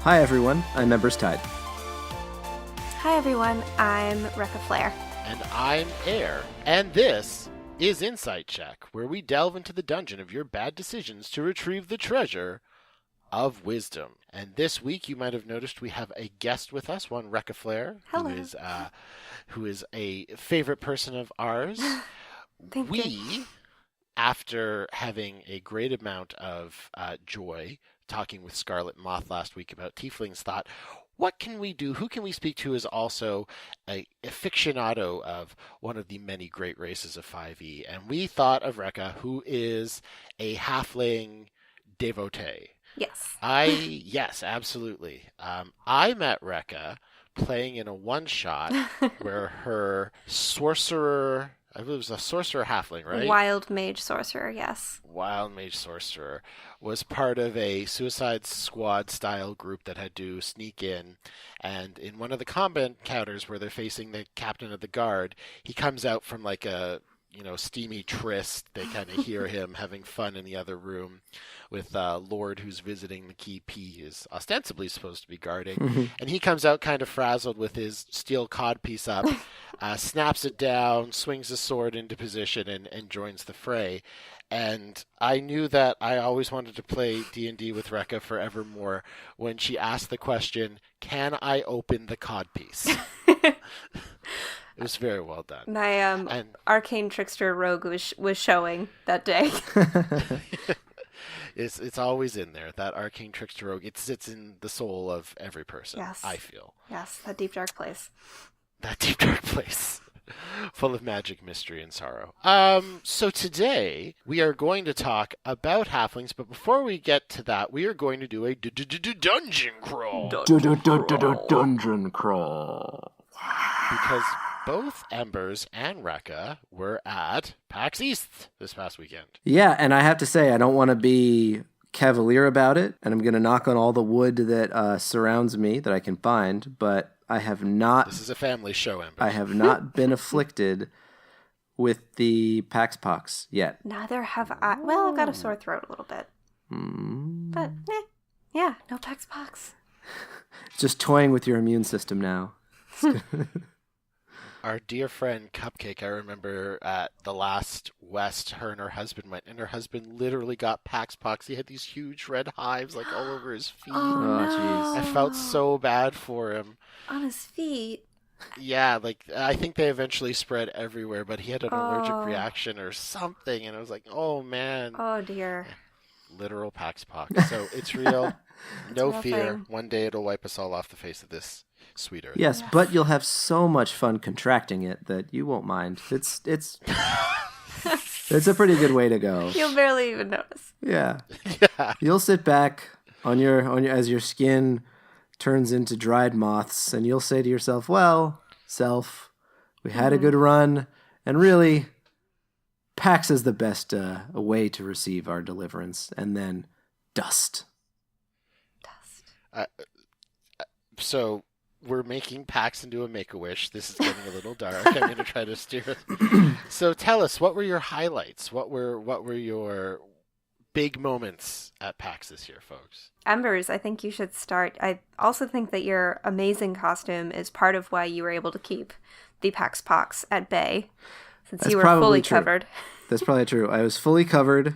Hi everyone, I'm Embers Tide. Hi everyone, I'm Rekka Flair. And I'm Air. And this is Insight Check, where we delve into the dungeon of your bad decisions to retrieve the treasure of wisdom. And this week, you might have noticed we have a guest with us, one Rekka Flair, who is a favorite person of ours. Thank you. After having a great amount of joy talking with Scarlet Moth last week about tieflings, thought, what can we do? Who can we speak to is also a aficionado of one of the many great races of 5e? And we thought of Rekka, who is a halfling devotee. Yes. Yes, absolutely. I met Rekka playing in a one-shot where her sorcerer, I believe it was a sorcerer halfling, right? Wild mage sorcerer, yes. Wild mage sorcerer was part of a Suicide Squad style group that had to sneak in, and in one of the combat encounters where they're facing the captain of the guard, he comes out from like a steamy tryst. They kind of hear him having fun in the other room with Lord, who's visiting the keep he is ostensibly supposed to be guarding. And he comes out kind of frazzled with his steel codpiece up, snaps it down, swings his sword into position, and joins the fray. And I knew that I always wanted to play D&D with Rekka forevermore when she asked the question, can I open the codpiece? It was very well done. My arcane trickster rogue was showing that day. It's always in there. That arcane trickster rogue. It sits in the soul of every person. Yes. I feel. Yes, that deep dark place. That deep dark place, full of magic, mystery, and sorrow. So today we are going to talk about halflings, but before we get to that, we are going to do a dungeon crawl. Dungeon crawl. Because both Embers and Rekka were at PAX East this past weekend. Yeah, and I have to say, I don't want to be cavalier about it, and I'm going to knock on all the wood that surrounds me that I can find, but I have not... This is a family show, Ember. I have not been afflicted with the PAX pox yet. Neither have I. Well, I've got a sore throat a little bit. But, yeah, no PAX pox. Just toying with your immune system now. Our dear friend Cupcake, I remember at the last West, her and her husband went, and her husband literally got PAX pox. He had these huge red hives like all over his feet. Oh, jeez. I felt so bad for him. On his feet? Yeah, like I think they eventually spread everywhere, but he had an allergic reaction or something, and I was like, oh man. Oh dear. Literal PAX pox. So it's real. No fear. Thing. One day it'll wipe us all off the face of this sweet earth. Yes, but you'll have so much fun contracting it that you won't mind. It's it's a pretty good way to go. You'll barely even notice. Yeah. You'll sit back on your as your skin turns into dried moths, and you'll say to yourself, well, self, we had a good run, and really, PAX is the best way to receive our deliverance, and then dust. So we're making PAX into a Make-A-Wish. This is getting a little dark. I'm going to try to steer it. So tell us, what were your highlights? What were your big moments at PAX this year, folks? Embers, I think you should start. I also think that your amazing costume is part of why you were able to keep the PAX pox at bay, since you were fully covered. That's probably true. I was fully covered.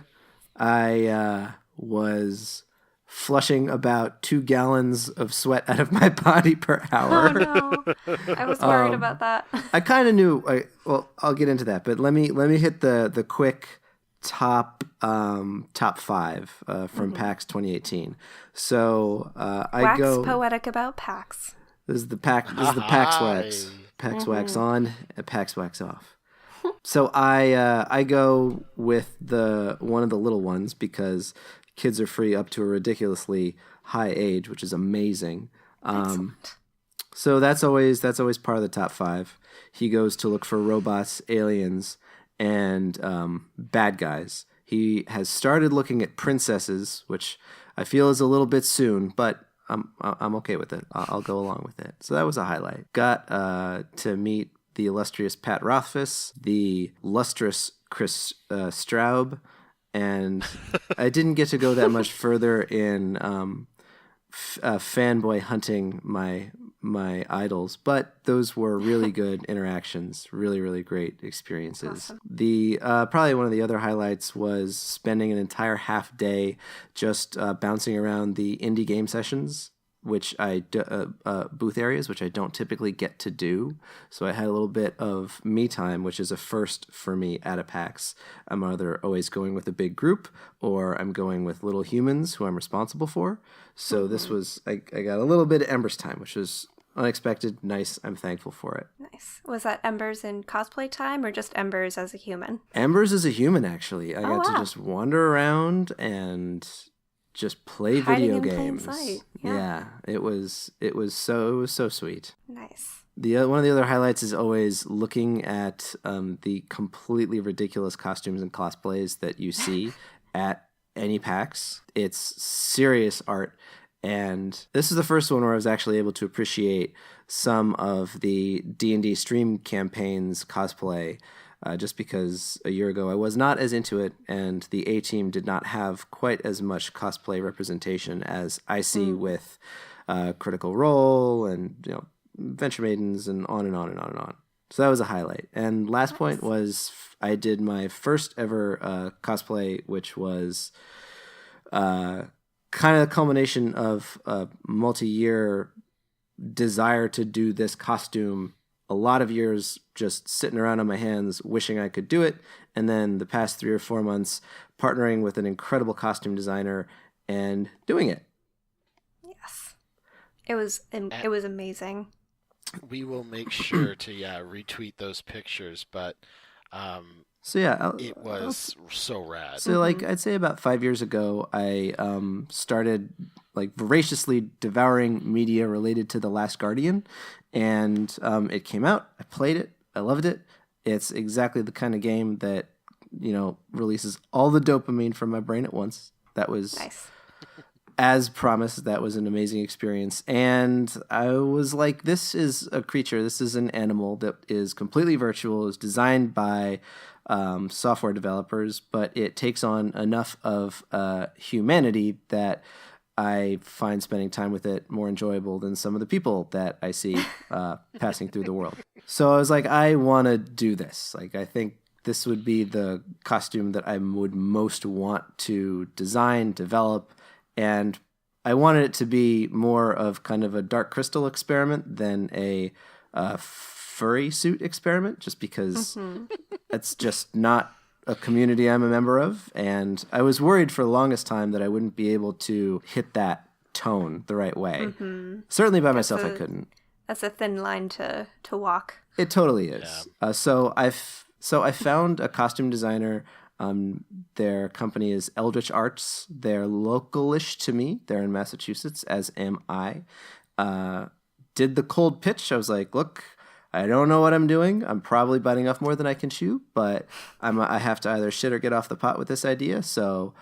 I was flushing about 2 gallons of sweat out of my body per hour. Oh no, I was worried about that. I kind of knew. Well, I'll get into that, but let me hit the quick top 5 from PAX 2018. So Wax poetic about PAX. This is the PAX wax. PAX wax on, PAX wax off. So I go with one of the little ones because kids are free up to a ridiculously high age, which is amazing. Excellent. So that's always part of the top 5. He goes to look for robots, aliens, and bad guys. He has started looking at princesses, which I feel is a little bit soon, but I'm okay with it. I'll go along with it. So that was a highlight. Got to meet the illustrious Pat Rothfuss, the lustrous Chris Straub, and I didn't get to go that much further in fanboy hunting my idols, but those were really good interactions, really, really great experiences. Awesome. The probably one of the other highlights was spending an entire half day just bouncing around the indie game sessions, which booth areas, which I don't typically get to do. So I had a little bit of me time, which is a first for me at a PAX. I'm either always going with a big group or I'm going with little humans who I'm responsible for. So this was, I got a little bit of Embers time, which was unexpected, nice. I'm thankful for it. Nice. Was that Embers in cosplay time or just Embers as a human? Embers as a human, actually. I got to wow. just wander around and just play Hiding video in plain games. sight. Yeah, it was so sweet. Nice. One of the other highlights is always looking at the completely ridiculous costumes and cosplays that you see at any PAX. It's serious art, and this is the first one where I was actually able to appreciate some of the D&D stream campaigns cosplay. Just because a year ago I was not as into it, and the A-Team did not have quite as much cosplay representation as I see with Critical Role and Venture Maidens and on and on and on and on. So that was a highlight. And last point was I did my first ever cosplay, which was kind of the culmination of a multi-year desire to do this costume. A lot of years just sitting around on my hands wishing I could do it, and then the past 3 or 4 months partnering with an incredible costume designer and doing it. Yes. It was amazing. We will make sure to retweet those pictures, but so yeah, it was so rad. So like I'd say about 5 years ago, I started like voraciously devouring media related to The Last Guardian, and it came out. I played it. I loved it. It's exactly the kind of game that releases all the dopamine from my brain at once. That was nice. As promised. That was an amazing experience, and I was like, "This is a creature. This is an animal that is completely virtual. Is designed by software developers, but it takes on enough of humanity that I find spending time with it more enjoyable than some of the people that I see passing through the world." So I was like, I want to do this. Like, I think this would be the costume that I would most want to design, develop, and I wanted it to be more of kind of a Dark Crystal experiment than a furry suit experiment, just because that's just not a community I'm a member of, and I was worried for the longest time that I wouldn't be able to hit that tone the right way. Certainly by myself I couldn't. That's a thin line to walk. It totally is. Yeah. So I found a costume designer. Their company is Eldritch Arts. They're localish to me. They're in Massachusetts, as am I. Did the cold pitch. I was like, look, I don't know what I'm doing. I'm probably biting off more than I can chew, but I have to either shit or get off the pot with this idea. So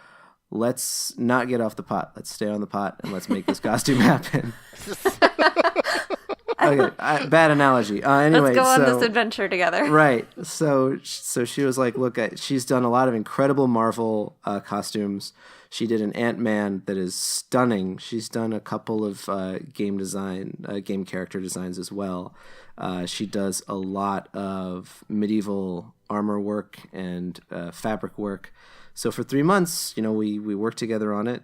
let's not get off the pot. Let's stay on the pot and let's make this costume happen. Okay, bad analogy. Anyway, let's go on this adventure together. Right. So she was like, look, she's done a lot of incredible Marvel costumes. She did an Ant-Man that is stunning. She's done a couple of game character designs as well. She does a lot of medieval armor work and fabric work. So for 3 months, we worked together on it.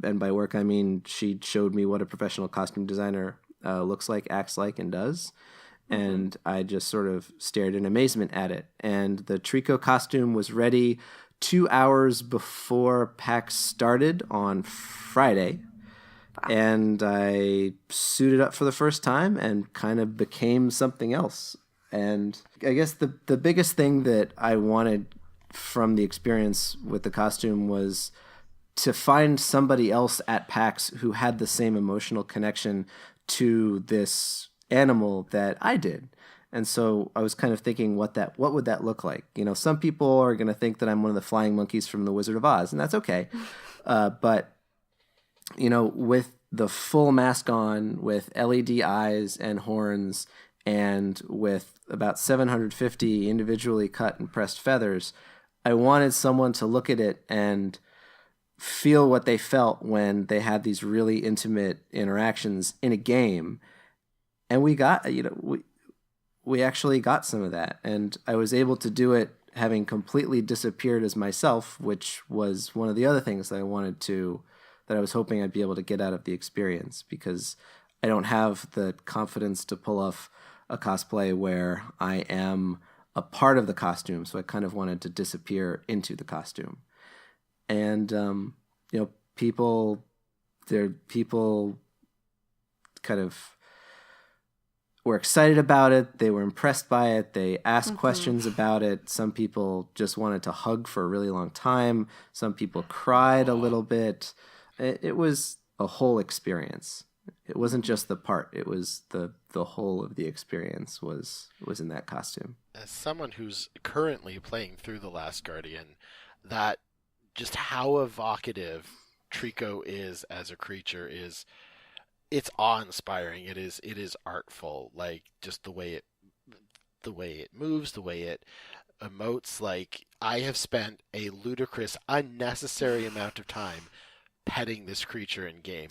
And by work, I mean she showed me what a professional costume designer looks like, acts like, and does. And I just sort of stared in amazement at it. And the Trico costume was ready 2 hours before PAX started on Friday. Wow. And I suited up for the first time and kind of became something else. And I guess the biggest thing that I wanted from the experience with the costume was to find somebody else at PAX who had the same emotional connection to this animal that I did. And so I was kind of thinking what would that look like? Some people are going to think that I'm one of the flying monkeys from The Wizard of Oz, and that's okay. But with the full mask on, with LED eyes and horns, and with about 750 individually cut and pressed feathers, I wanted someone to look at it and feel what they felt when they had these really intimate interactions in a game. And we got, we actually got some of that. And I was able to do it having completely disappeared as myself, which was one of the other things that I was hoping I'd be able to get out of the experience, because I don't have the confidence to pull off a cosplay where I am a part of the costume. So I kind of wanted to disappear into the costume. And, people kind of were excited about it. They were impressed by it. They asked questions about it. Some people just wanted to hug for a really long time. Some people cried a little bit. It was a whole experience. It wasn't just the part. It was the whole of the experience was in that costume. As someone who's currently playing through The Last Guardian, that just how evocative Trico is as a creature it's awe-inspiring. It is artful. Like, just the way it moves, the way it emotes. Like, I have spent a ludicrous, unnecessary amount of time petting this creature in game.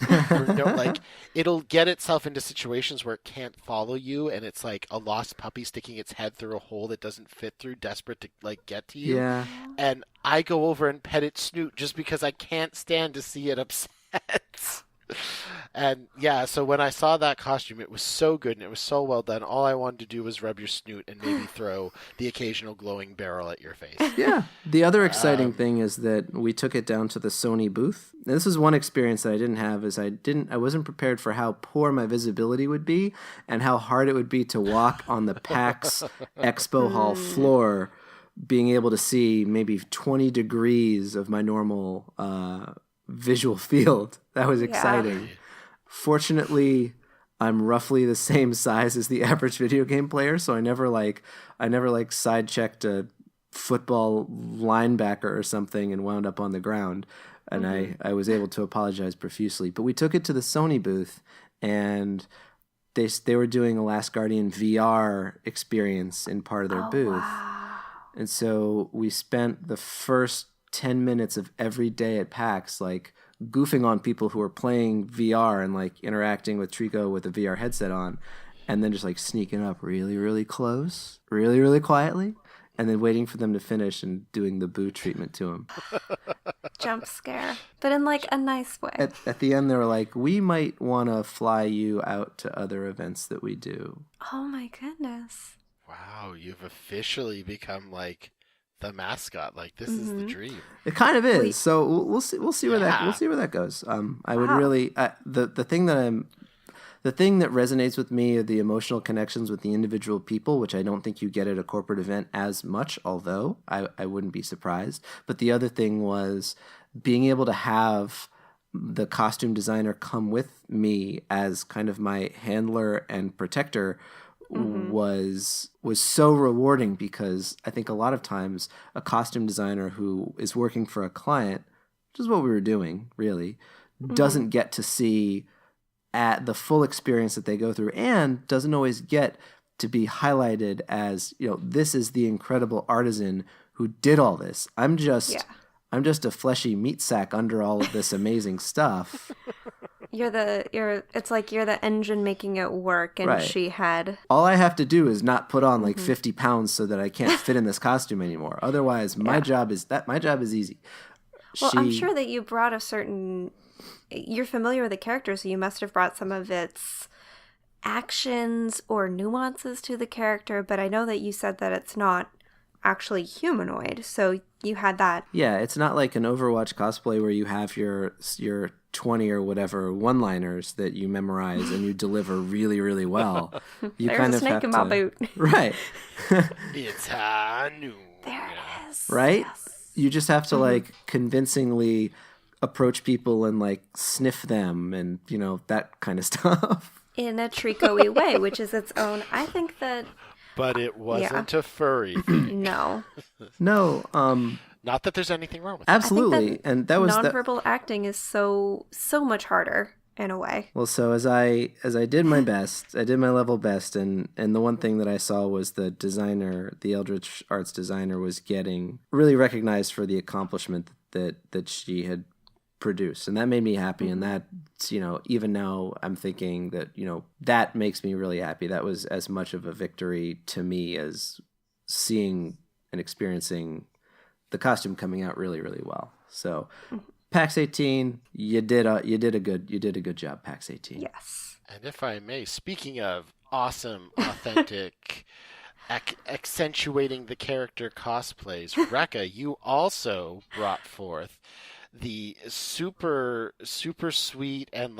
It'll get itself into situations where it can't follow you, and it's like a lost puppy sticking its head through a hole that doesn't fit through, desperate to get to you. Yeah. And I go over and pet its snoot just because I can't stand to see it upset. And yeah, so when I saw that costume, it was so good and it was so well done. All I wanted to do was rub your snoot and maybe throw the occasional glowing barrel at your face. Yeah. The other exciting thing is that we took it down to the Sony booth. This is one experience that I didn't have, is I wasn't prepared for how poor my visibility would be and how hard it would be to walk on the PAX Expo Hall floor, being able to see maybe 20 degrees of my normal visual field. That was exciting. Yeah. Fortunately, I'm roughly the same size as the average video game player, so I never side checked a football linebacker or something and wound up on the ground. And I was able to apologize profusely. But we took it to the Sony booth, and they were doing a Last Guardian VR experience in part of their booth. Wow. And so we spent the first 10 minutes of every day at PAX goofing on people who were playing VR and interacting with Trico with a VR headset on, and then just sneaking up really, really close, really, really quietly, and then waiting for them to finish and doing the boo treatment to them. Jump scare, but in a nice way. At the end, they were like, "We might want to fly you out to other events that we do." Oh my goodness. Wow, you've officially become the mascot. This is the dream. It kind of is. So we'll see where that goes. I would really the thing that resonates with me are the emotional connections with the individual people, which I don't think you get at a corporate event as much, although I wouldn't be surprised. But the other thing was being able to have the costume designer come with me as kind of my handler and protector was so rewarding, because I think a lot of times a costume designer who is working for a client, which is what we were doing really, doesn't get to see at the full experience that they go through, and doesn't always get to be highlighted as, this is the incredible artisan who did all this. I'm just a fleshy meat sack under all of this amazing stuff. It's like you're the engine making it work, and right. She had... All I have to do is not put on 50 pounds so that I can't fit in this costume anymore. Otherwise, my job is easy. Well, I'm sure that you brought you're familiar with the character, so you must have brought some of its actions or nuances to the character, but I know that you said that it's not actually humanoid, so you had that. Yeah, it's not like an Overwatch cosplay where you have your 20 or whatever one-liners that you memorize and you deliver really, really well. You There's kind a of snake have in to... my boot. Right. It's high noon. There it is. Right? Yes. You just have to convincingly approach people and sniff them and, that kind of stuff. In a Trico-y way, which is its own. I think that... But it wasn't a furry thing. No. No. Not that there's anything wrong with it. Absolutely. And that was nonverbal acting is so much harder in a way. Well, so as I did my best, I did my level best, and the one thing that I saw was the designer, the Eldritch Arts designer, was getting really recognized for the accomplishment that she had produced, and that made me happy. And that, even now I'm thinking that, that makes me really happy. That was as much of a victory to me as seeing and experiencing the costume coming out really, really well. So PAX 18, you did a good job, PAX 18. Yes. And if I may, speaking of awesome, authentic, accentuating the character cosplays, Rekka, you also brought forth the super, super sweet and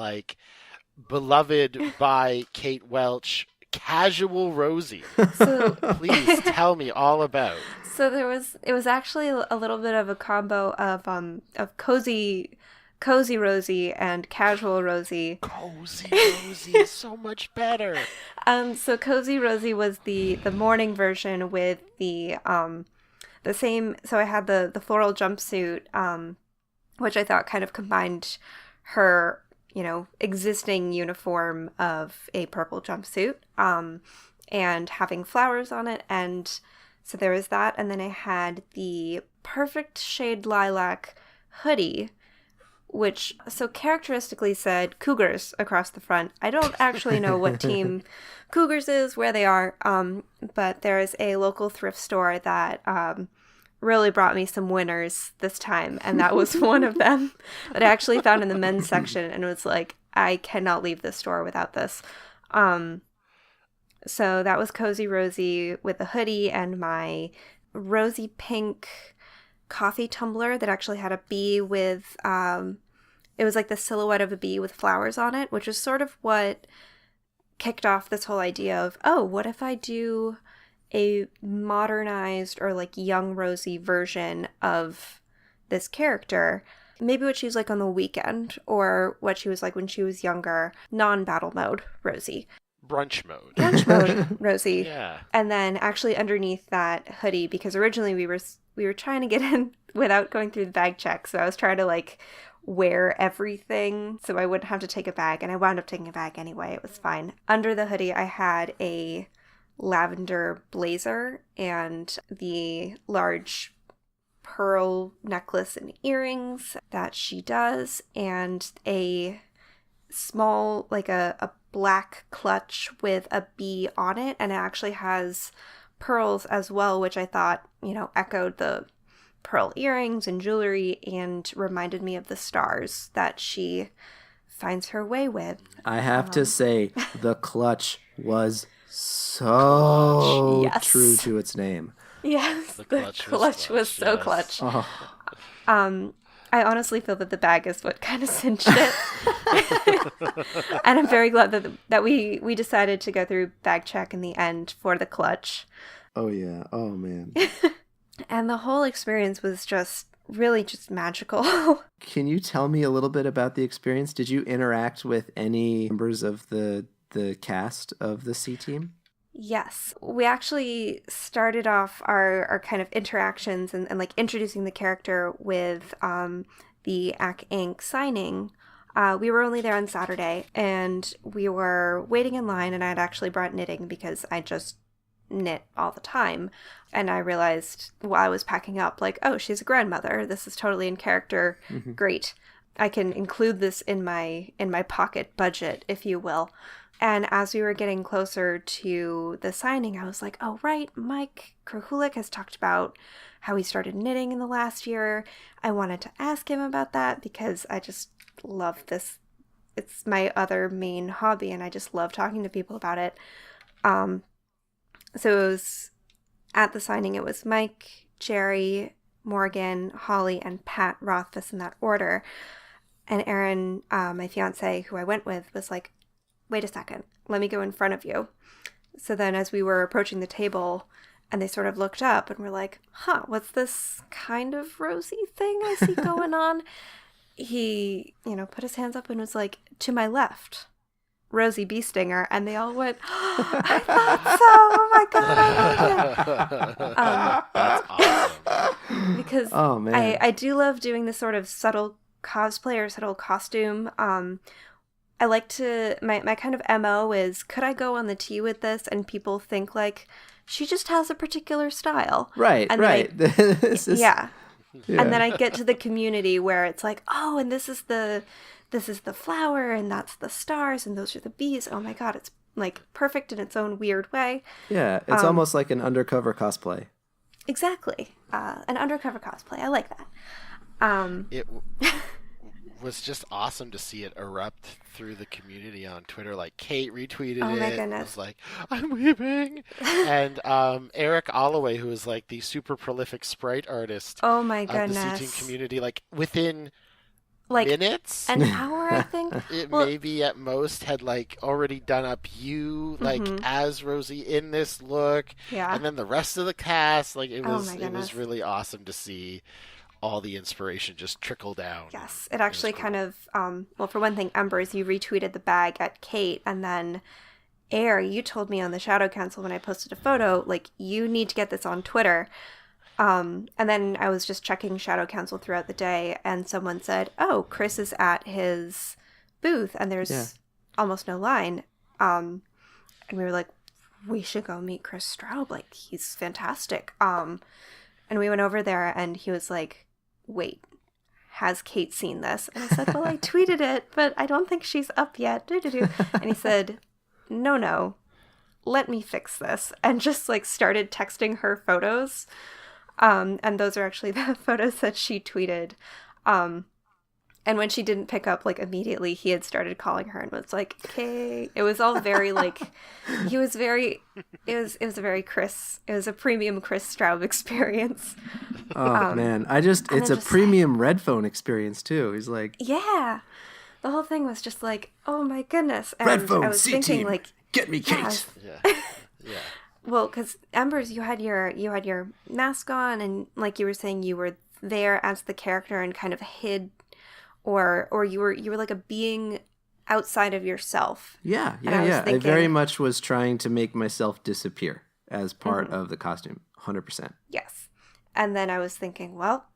beloved by Kate Welch casual Rosie. So please tell me all about. So it was actually a little bit of a combo of cozy Rosie and casual Rosie. Cozy Rosie is so much better. So cozy Rosie was the morning version with the same. So I had the floral jumpsuit, which I thought kind of combined her, existing uniform of a purple jumpsuit, and having flowers on it. And so there was that. And then I had the perfect shade lilac hoodie, which so characteristically said Cougars across the front. I don't actually know what team Cougars is, where they are, but there is a local thrift store that really brought me some winners this time, and that was one of them that I actually found in the men's section, and it was like, I cannot leave this store without this. So that was Cozy Rosie with a hoodie and my rosy pink coffee tumbler that actually had a bee with, it was like the silhouette of a bee with flowers on it, which is sort of what kicked off this whole idea of, oh, what if I do a modernized or young Rosie version of this character? Maybe what she was like on the weekend, or what she was like when she was younger, non-battle mode Rosie. Brunch mode Rosie. Yeah. And then actually underneath that hoodie, because originally we were trying to get in without going through the bag check, so I was trying to wear everything so I wouldn't have to take a bag, and I wound up taking a bag anyway. It was fine. Under the hoodie I had a lavender blazer and the large pearl necklace and earrings that she does, and a small a black clutch with a bee on it, and it actually has pearls as well, which I thought echoed the pearl earrings and jewelry and reminded me of the stars that she finds her way with. I have to say, the clutch was so yes. true to its name. Yes, the clutch was so yes. clutch. Oh. I honestly feel that the bag is what kind of cinched it. And I'm very glad that we decided to go through bag check in the end for the clutch. Oh, yeah. Oh, man. And the whole experience was really magical. Can you tell me a little bit about the experience? Did you interact with any members of the cast of the C Team? Yes. We actually started off our kind of interactions and introducing the character with the AC Inc. signing. We were only there on Saturday, and we were waiting in line, and I had actually brought knitting because I just knit all the time. And I realized while I was packing up, oh, she's a grandmother. This is totally in character. Mm-hmm. Great. I can include this in my pocket budget, if you will. And as we were getting closer to the signing, I was like, oh, right, Mike Krahulik has talked about how he started knitting in the last year. I wanted to ask him about that because I just love this. It's my other main hobby, and I just love talking to people about it. So it was at the signing, it was Mike, Jerry, Morgan, Holly, and Pat Rothfuss in that order. And Aaron, my fiance, who I went with, was like, wait a second, let me go in front of you. So then as we were approaching the table and they sort of looked up and were like, what's this kind of rosy thing I see going on? He, put his hands up and was like, to my left, Rosie Bee Stinger. And they all went, I thought so. Oh my God, I love it. That's awesome. Because I do love doing this sort of subtle cosplay or subtle costume. I like to, my kind of MO is, could I go on the tee with this and people think she just has a particular style? Right, and right. Yeah. Yeah. And then I get to the community where it's like, oh, and this is the flower, and that's the stars, and those are the bees. Oh my god, it's like perfect in its own weird way. Yeah, it's almost like an undercover cosplay. Exactly. An undercover cosplay. I like that. It was just awesome to see it erupt through the community on Twitter. Like Kate retweeted it. Oh my It goodness. was like, I'm weeping. And Eric Holloway, who is like the super prolific sprite artist Oh my of the goodness. C-Team community, like within Like minutes, an hour, I think. it Well, maybe at most had like already done up you like Mhm. as Rosie in this look, yeah. and then the rest of the cast. Like Oh my it goodness. was really awesome to see all the inspiration just trickle down. Yes, it actually kind of, well, for one thing, Embers, you retweeted the bag at Kate, and then Air, you told me on the Shadow Council when I posted a photo, like, you need to get this on Twitter. And then I was just checking Shadow Council throughout the day, and someone said, oh, Chris is at his booth, and there's almost no line. And we were like, we should go meet Chris Straub, like, he's fantastic. And we went over there, and he was like, wait, has Kate seen this? And I said, well, I tweeted it, but I don't think she's up yet. And he said, no, let me fix this. And just like started texting her photos. And those are actually the photos that she tweeted. And when she didn't pick up, like, immediately, he had started calling her and was like, okay. It was all very, like, it was a very Chris, it was a premium Chris Straub experience. Oh, man. It's a just premium red phone experience, too. He's like, Yeah. The whole thing was just like, oh my goodness. And red phone, I was thinking, C-Team, like, get me Kate. Yeah, yeah. well, because Embers, you had your mask on, and like you were saying, you were there as the character and kind of hid, or you were like a being outside of yourself. Yeah. Thinking, I very much was trying to make myself disappear as part of the costume. 100%. Yes. And then I was thinking, well,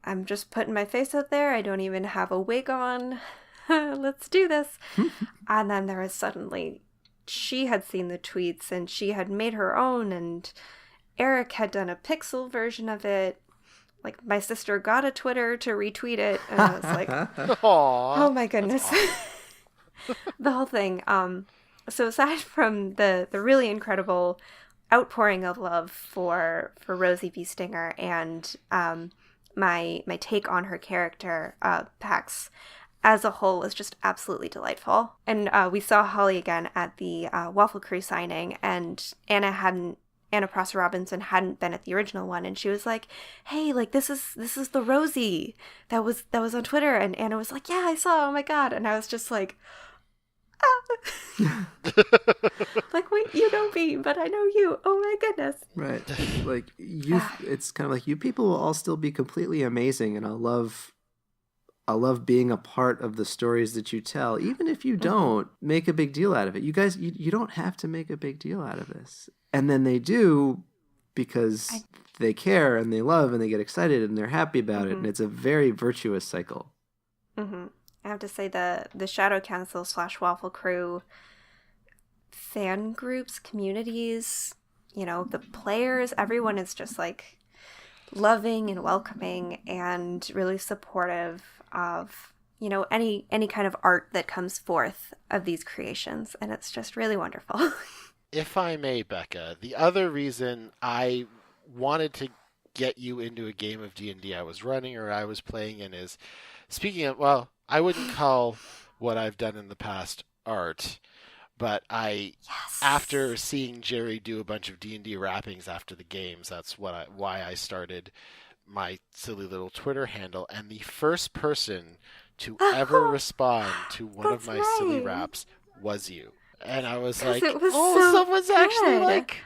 I'm just putting my face out there. I don't even have a wig on. Let's do this. And then there was suddenly, she had seen the tweets and she had made her own, and Eric had done a pixel version of it. Like, my sister got a Twitter to retweet it, and I was like, Aww. oh my goodness. The whole thing. So aside from the really incredible outpouring of love for Rosie B. Stinger and my take on her character, Pax, as a whole was just absolutely delightful. And we saw Holly again at the Waffle Crew signing, and Anna Prosser Robinson hadn't been at the original one, and she was like, hey, like, this is the Rosie that was on Twitter. And Anna was like, yeah, I saw, oh my god. And I was just like, like, wait, you know me, but I know you. Oh my goodness. Right. Like, it's kind of like, you people will all still be completely amazing, and I'll love being a part of the stories that you tell, even if you don't make a big deal out of it. You guys, you don't have to make a big deal out of this. And then they do, because they care and they love and they get excited and they're happy about it. And it's a very virtuous cycle. I have to say the Shadow Council / Waffle Crew fan groups, communities, the players, everyone is just like loving and welcoming and really supportive of, any kind of art that comes forth of these creations. And it's just really wonderful. If I may, Becca, the other reason I wanted to get you into a game of D&D I was running or I was playing in is, speaking of, well, I wouldn't call what I've done in the past art, but after seeing Jerry do a bunch of D&D rappings after the games, that's why I started my silly little Twitter handle, and the first person to ever respond to one of my silly raps was you. And I was like, someone's actually like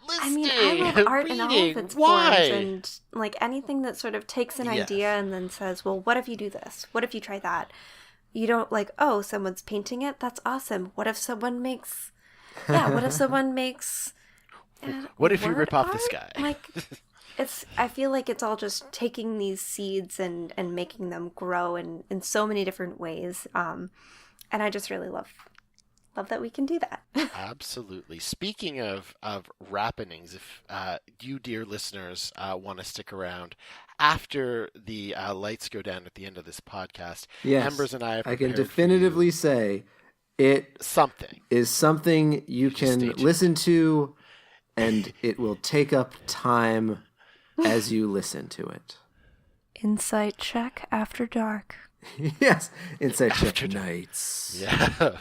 listening. I mean, I love art in all of its Why? forms, and like anything that sort of takes an idea and then says, well, what if you do this? What if you try that? You don't like, oh, someone's painting it? That's awesome. What if someone makes what if you rip off the sky? Like, I feel like it's all just taking these seeds and making them grow in so many different ways. And I just really love love that we can do that. Absolutely. Speaking of rappenings, if you, dear listeners, want to stick around after the lights go down at the end of this podcast, Yes, Embers and I have I can prepared for you definitively say it something. is something you just stay can tuned. listen to, and it will take up time as you listen to it. Insight check after dark. Yes, Inside Check After dark. Nights. Yeah.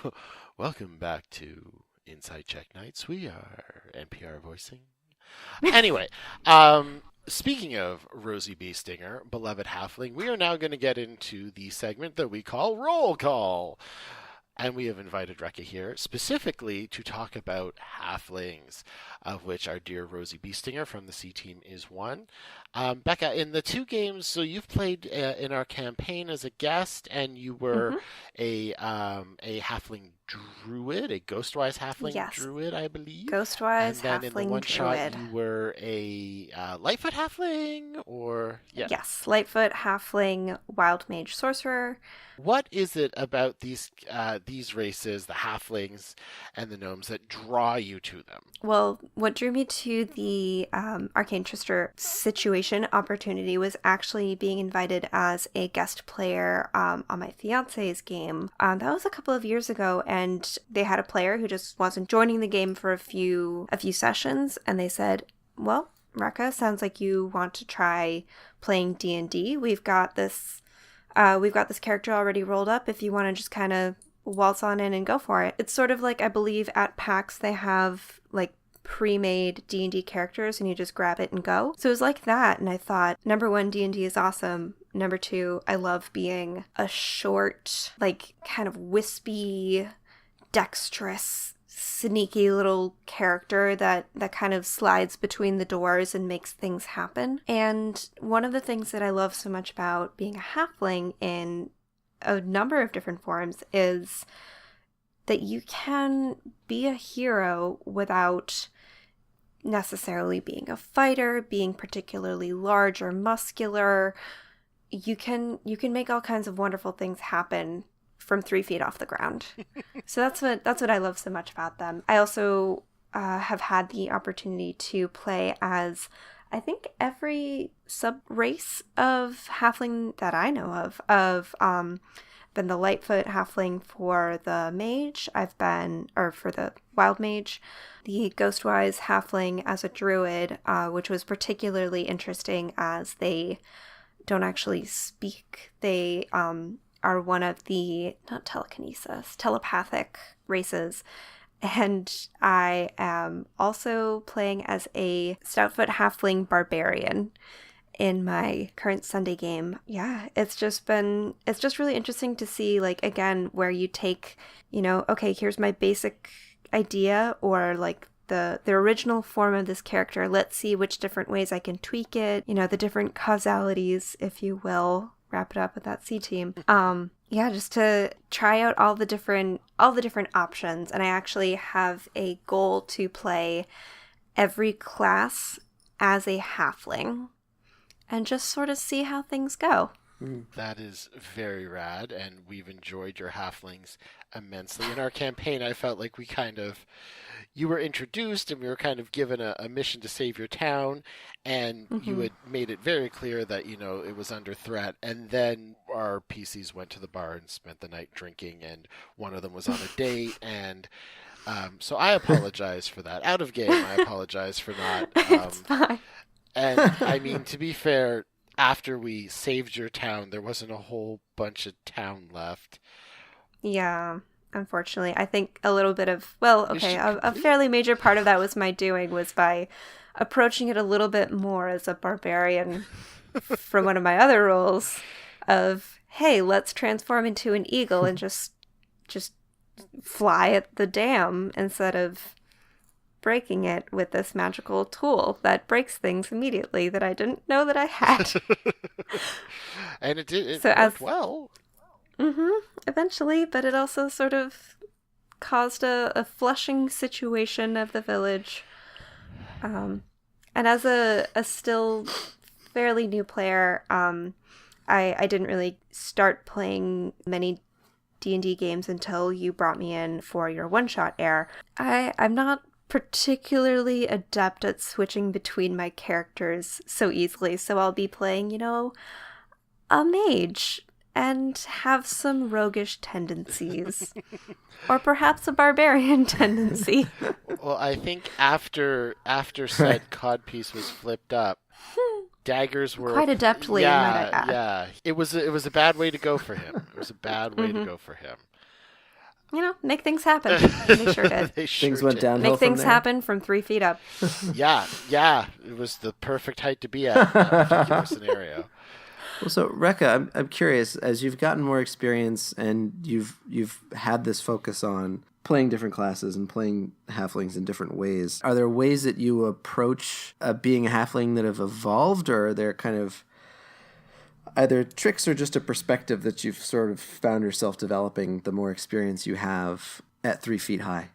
Welcome back to Inside Check Nights. We are NPR voicing. Anyway, speaking of Rosie B. Stinger, beloved halfling, we are now going to get into the segment that we call Roll Call. And we have invited Rekka here specifically to talk about halflings, of which our dear Rosie Beestinger from the C Team is one. Becca, in the 2 games, so you've played in our campaign as a guest, and you were a halfling druid, a ghostwise halfling druid, I believe. Ghostwise and then halfling in the one druid. shot, you were a Lightfoot halfling, or Yes, Lightfoot halfling, wild mage sorcerer. What is it about these races, the halflings and the gnomes, that draw you to them? Well, what drew me to the Arcane Trister situation opportunity was actually being invited as a guest player on my fiance's game. That was a couple of years ago, and they had a player who just wasn't joining the game for a few sessions, and they said, "Well, Rekka, sounds like you want to try playing D&D. We've got this character already rolled up if you want to just kind of waltz on in and go for it." It's sort of like, I believe at PAX they have like pre-made D&D characters and you just grab it and go. So it was like that, and I thought, number 1, D&D is awesome. Number 2, I love being a short, like kind of wispy, dexterous, sneaky little character that kind of slides between the doors and makes things happen. And one of the things that I love so much about being a halfling in a number of different forms is that you can be a hero without necessarily being a fighter, being particularly large or muscular. You can make all kinds of wonderful things happen from 3 feet off the ground. So that's what I love so much about them. I also have had the opportunity to play as, I think, every sub-race of halfling that I know of. Been the Lightfoot halfling for the mage. For the wild mage, the Ghostwise halfling as a druid, which was particularly interesting as they don't actually speak. They are one of the, not telekinesis, telepathic races. And I am also playing as a Stoutfoot halfling barbarian in my current Sunday game. Yeah, it's just really interesting to see, like, again, where you take, okay, here's my basic idea, or like the original form of this character. Let's see which different ways I can tweak it, the different causalities, if you will. Wrap it up with that C Team. Just to try out all the different options. And I actually have a goal to play every class as a halfling and just sort of see how things go. That is very rad, and we've enjoyed your halflings immensely. In our campaign, I felt like you were introduced and we were kind of given a mission to save your town, and you had made it very clear that, it was under threat. And then our PCs went to the bar and spent the night drinking, and one of them was on a date, and so I apologize for that. Out of game, I apologize for not. It's fine. And I mean, to be fair, after we saved your town, there wasn't a whole bunch of town left. Yeah, unfortunately. I think a little bit of, a fairly major part of that was my doing, was by approaching it a little bit more as a barbarian from one of my other roles of, hey, let's transform into an eagle and just fly at the dam instead of breaking it with this magical tool that breaks things immediately that I didn't know that I had. And it worked well. Eventually, but it also sort of caused a flushing situation of the village. And as a still fairly new player, I didn't really start playing many D&D games until you brought me in for your one-shot air. I'm not particularly adept at switching between my characters so easily, so I'll be playing, a mage and have some roguish tendencies. Or perhaps a barbarian tendency. Well, I think after said codpiece was flipped up, daggers were quite adeptly, might I add. Yeah. It was a bad way to go for him. It was a bad way to go for him. Make things happen. They sure did. Things went downhill. Make things happen from 3 feet up. Yeah. It was the perfect height to be at in that particular scenario. Well, so Rekka, I'm curious, as you've gotten more experience and you've had this focus on playing different classes and playing halflings in different ways, are there ways that you approach being a halfling that have evolved, or are there kind of either tricks or just a perspective that you've sort of found yourself developing the more experience you have at 3 feet high?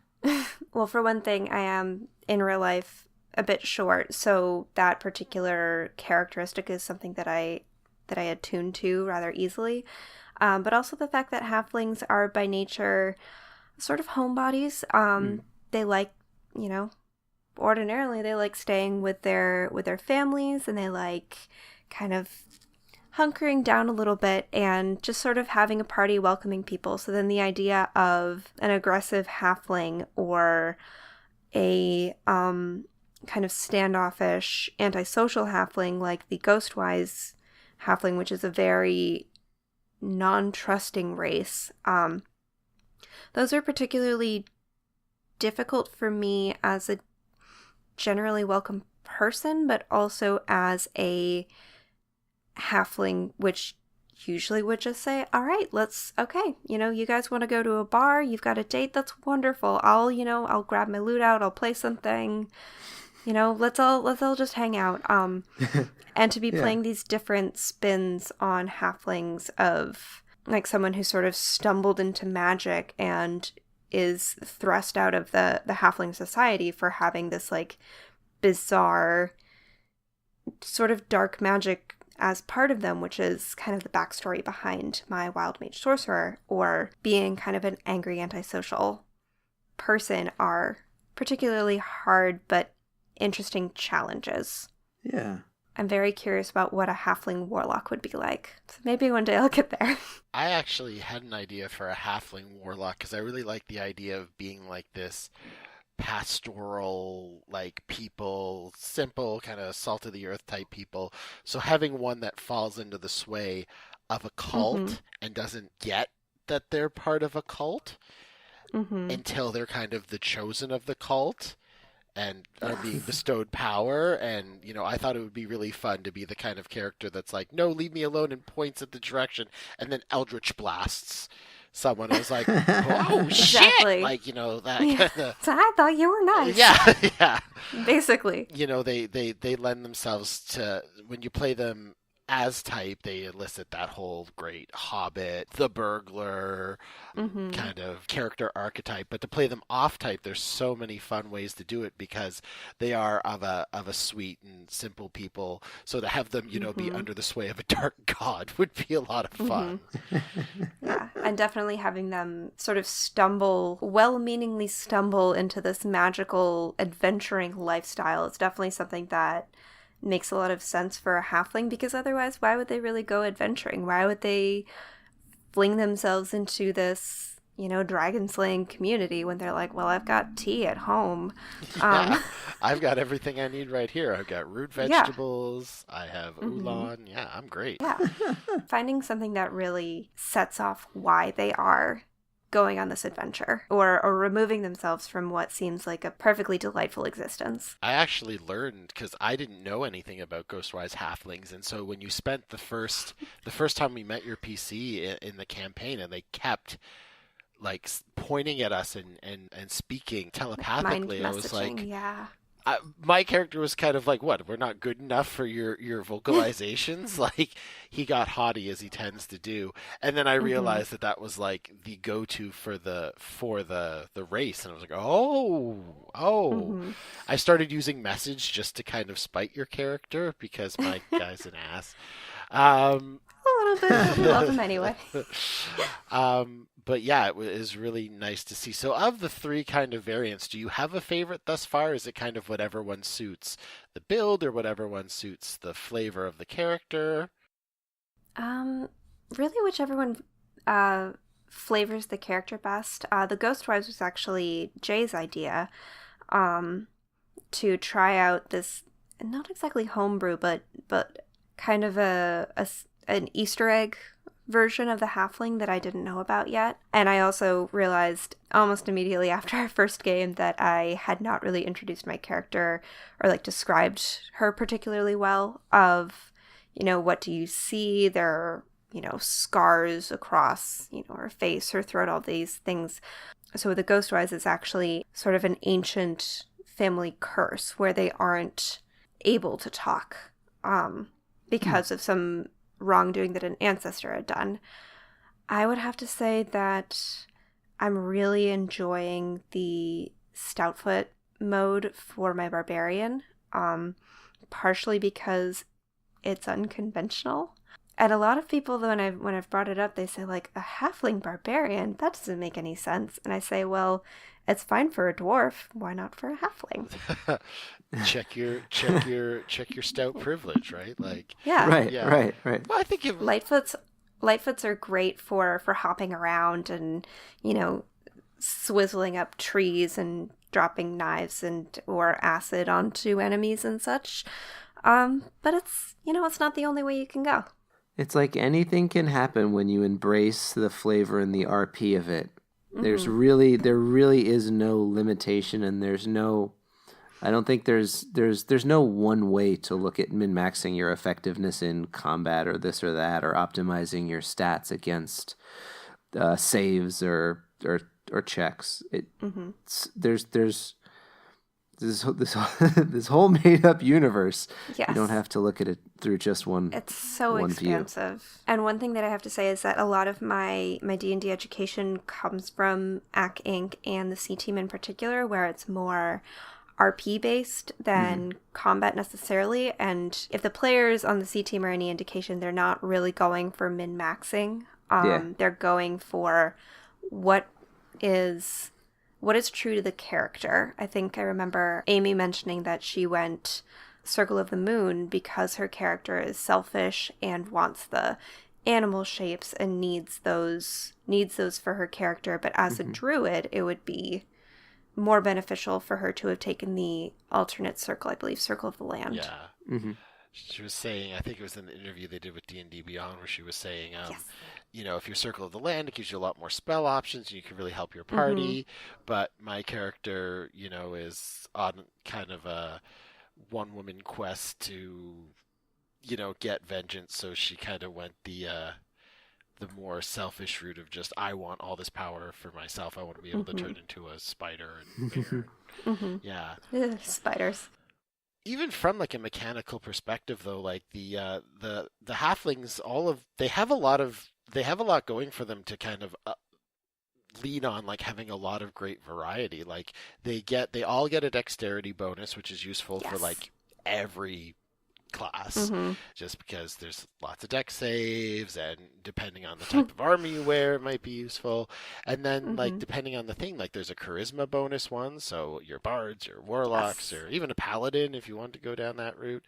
Well, for one thing, I am in real life a bit short, so that particular characteristic is something that I attune to rather easily. But also the fact that halflings are by nature sort of homebodies. They like, ordinarily they like staying with their families, and they like kind of hunkering down a little bit and just sort of having a party, welcoming people. So then the idea of an aggressive halfling or a kind of standoffish, antisocial halfling like the Ghostwise halfling, which is a very non-trusting race, those are particularly difficult for me as a generally welcome person, but also as a halfling, which usually would just say, all right, you guys want to go to a bar, you've got a date, that's wonderful. I'll grab my loot out, I'll play something, let's all just hang out. And to be playing these different spins on halflings of like someone who sort of stumbled into magic and is thrust out of the halfling society for having this like bizarre sort of dark magic as part of them, which is kind of the backstory behind my wild mage sorcerer, or being kind of an angry antisocial person, are particularly hard but interesting challenges. Yeah. I'm very curious about what a halfling warlock would be like. So maybe one day I'll get there. I actually had an idea for a halfling warlock because I really like the idea of being like this pastoral, like people, simple, kind of salt of the earth type people. So having one that falls into the sway of a cult and doesn't get that they're part of a cult until they're kind of the chosen of the cult and are being bestowed power. And, I thought it would be really fun to be the kind of character that's like, no, leave me alone, and points at the direction, and then Eldritch blasts someone. I was like, oh, exactly. shit! Like, that kind of... So I thought you were nice. Yeah. Basically. They lend themselves to, when you play them as type, they elicit that whole great hobbit, the burglar kind of character archetype. But to play them off type, there's so many fun ways to do it because they are of a sweet and simple people. So to have them, be under the sway of a dark god would be a lot of fun. Yeah, and definitely having them sort of well-meaningly stumble into this magical adventuring lifestyle is definitely something that makes a lot of sense for a halfling, because otherwise why would they really go adventuring? Why would they fling themselves into this, dragon slaying community when they're like, well, I've got tea at home. Yeah, I've got everything I need right here. I've got root vegetables. I have oolong. Yeah, I'm great. Yeah. Finding something that really sets off why they are going on this adventure, or removing themselves from what seems like a perfectly delightful existence. I actually learned, because I didn't know anything about Ghostwise halflings, and so when you spent the first time we met your PC in the campaign, and they kept like pointing at us and speaking telepathically, I was like, yeah. My character was kind of like, what, we're not good enough for your vocalizations? Like, he got haughty, as he tends to do. And then I realized that was like the go-to for the race. And I was like, oh. I started using message just to kind of spite your character because my guy's an ass. A little bit. We love him anyway. But yeah, it is really nice to see. So, of the three kind of variants, do you have a favorite thus far? Is it kind of whatever one suits the build, or whatever one suits the flavor of the character? Um, really, whichever one flavors the character best. The Ghost Wives was actually Jay's idea, to try out this, not exactly homebrew, but kind of an Easter egg version of the halfling that I didn't know about yet. And I also realized almost immediately after our first game that I had not really introduced my character or like described her particularly well. Of, what do you see? There are, scars across, her face, her throat, all these things. So the Ghostwise is actually sort of an ancient family curse where they aren't able to talk because of some wrongdoing that an ancestor had done. I would have to say that I'm really enjoying the Stoutfoot mode for my barbarian, partially because it's unconventional. And a lot of people, when I've brought it up, they say, like, a halfling barbarian? That doesn't make any sense. And I say, well, it's fine for a dwarf. Why not for a halfling? check your stout privilege, right? Like, yeah, right, yeah. right. Well, I think Lightfoots are great for hopping around and, swizzling up trees and dropping knives or acid onto enemies and such. But it's not the only way you can go. It's like anything can happen when you embrace the flavor and the RP of it. Mm-hmm. There really is no limitation, and I don't think there's no one way to look at min-maxing your effectiveness in combat or this or that, or optimizing your stats against saves or checks. There's this whole made up universe. Yes. You don't have to look at it through just one. It's so one expansive. View. And one thing that I have to say is that a lot of my D&D education comes from AC Inc. and the C Team in particular, where it's more RP based than combat necessarily. And if the players on the C Team are any indication, they're not really going for min-maxing. They're going for what is true to the character. I think I remember Amy mentioning that she went Circle of the Moon because her character is selfish and wants the animal shapes and needs those for her character. But as a druid, it would be more beneficial for her to have taken the alternate circle, I believe, Circle of the Land. Yeah. Mm-hmm. She was saying, I think it was in the interview they did with D&D Beyond, where she was saying, yes. If you're Circle of the Land, it gives you a lot more spell options, and you can really help your party. But my character, is on kind of a one-woman quest to, get vengeance. So she kind of went the more selfish route of just, I want all this power for myself. I want to be able to turn into a spider and bear. Yeah. Spiders. Even from like a mechanical perspective, though, like the halflings, they have a lot going for them to kind of lean on, like having a lot of great variety. Like they all get a dexterity bonus, which is useful for like every class, just because there's lots of dex saves, and depending on the type of armor you wear, it might be useful. And then like depending on the thing, like there's a charisma bonus one, so your bards, your warlocks, or even a paladin if you want to go down that route.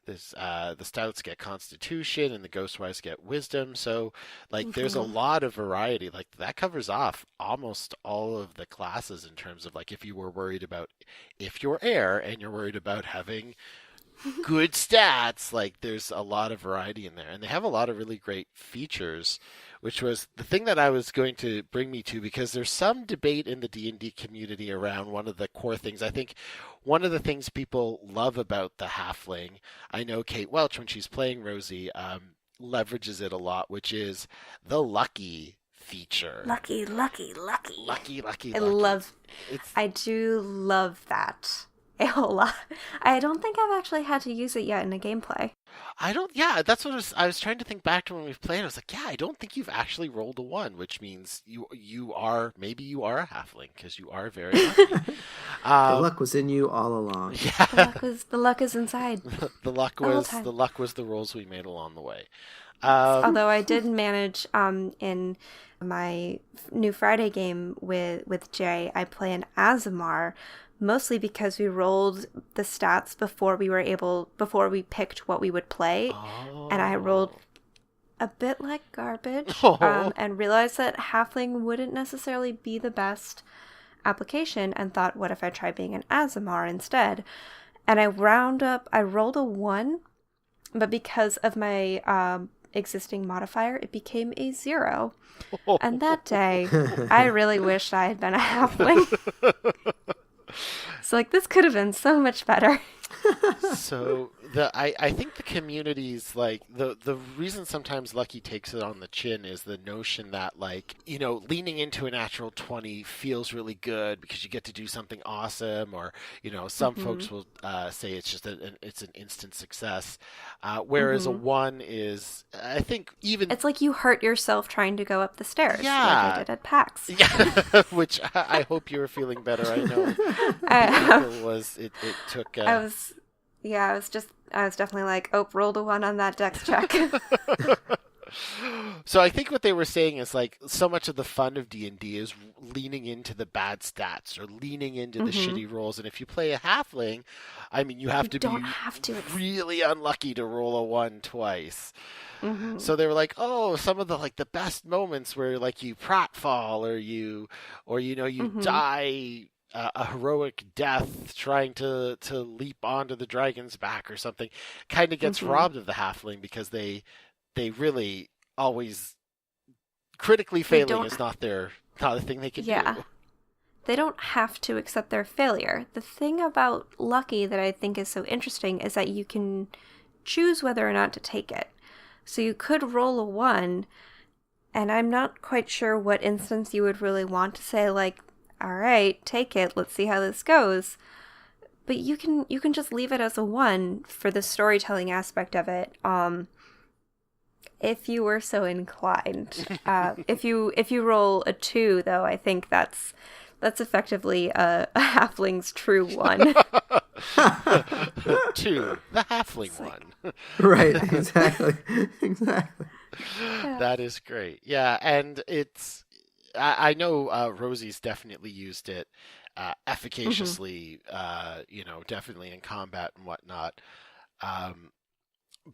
This the stouts get constitution, and the ghostwise get wisdom. So like there's a lot of variety. Like that covers off almost all of the classes in terms of like if you're heir and you're worried about having good stats, like there's a lot of variety in there, and they have a lot of really great features, which was the thing that I was going to bring me to, because there's some debate in the D&D community around one of the core things. I think one of the things people love about the halfling, I know Kate Welch, when she's playing Rosie, leverages it a lot, which is the lucky feature. Lucky. Lucky. I do love that. a whole lot. I don't think I've actually had to use it yet in a gameplay. Yeah, that's what I was trying to think back to when we've played. I was like, yeah, I don't think you've actually rolled a 1, which means maybe you are a halfling, because you are very lucky. The luck was in you all along. Yeah. The luck is inside. the luck was the rolls we made along the way. Although I did manage in my new Friday game with Jay, I play an Azamar, mostly because we rolled the stats before we picked what we would play, and I rolled a bit like garbage, and realized that halfling wouldn't necessarily be the best application, and thought, what if I try being an Azamar instead? And I rolled a 1, but because of my existing modifier, it became a 0. And that day, I really wished I had been a halfling. So, like, this could have been so much better. So I think the community's like the reason sometimes Lucky takes it on the chin is the notion that, like, you know, leaning into a natural 20 feels really good because you get to do something awesome, or, you know, some folks will say it's just it's an instant success, whereas a 1 is, I think, even it's like you hurt yourself trying to go up the stairs, like I did at PAX. Yeah, which I hope you were feeling better. I know it took. I was definitely like, rolled a 1 on that dex check. So I think what they were saying is, like, so much of the fun of D&D is leaning into the bad stats or leaning into the shitty rolls. And if you play a halfling, I mean, you have to be really unlucky to roll a 1 twice. So they were like, some of the, like, the best moments where, like, you pratfall or you die a heroic death trying to leap onto the dragon's back or something, kind of gets robbed of the halfling, because they really always, critically failing is not a thing they can do. They don't have to accept their failure. The thing about Lucky that I think is so interesting is that you can choose whether or not to take it. So you could roll a 1, and I'm not quite sure what instance you would really want to say, like, all right, take it, let's see how this goes. But you can just leave it as a 1 for the storytelling aspect of it, if you were so inclined. If you roll a 2, though, I think that's effectively a halfling's true 1. 2, the halfling 1. Right, exactly. Yeah. That is great. Yeah, and I know Rosie's definitely used it efficaciously, definitely in combat and whatnot.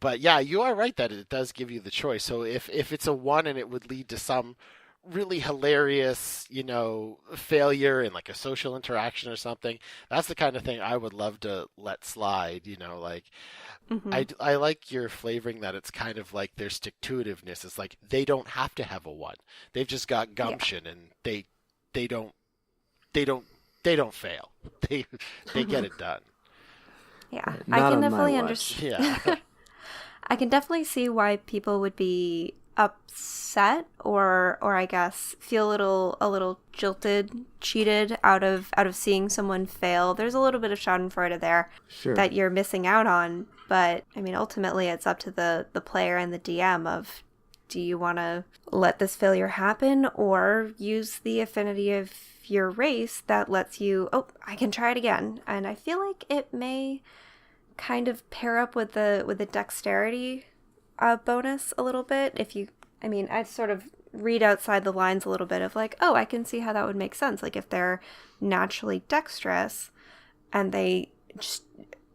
But yeah, you are right that it does give you the choice. So if it's a 1 and it would lead to some really hilarious, failure in, like, a social interaction or something, that's the kind of thing I would love to let slide, like. I like your flavoring that it's kind of like their stick-to-itiveness. It's like they don't have to have a 1. They've just got gumption, and they don't fail. They get it done. Yeah, I can definitely understand. Yeah. I can definitely see why people would be upset or I guess feel a little jilted, cheated out of seeing someone fail. There's a little bit of schadenfreude there that you're missing out on. But I mean, ultimately, it's up to the player and the DM of, do you want to let this failure happen, or use the affinity of your race that lets you, I can try it again. And I feel like it may kind of pair up with the dexterity bonus a little bit. I sort of read outside the lines a little bit of, like, I can see how that would make sense. Like, if they're naturally dexterous and they just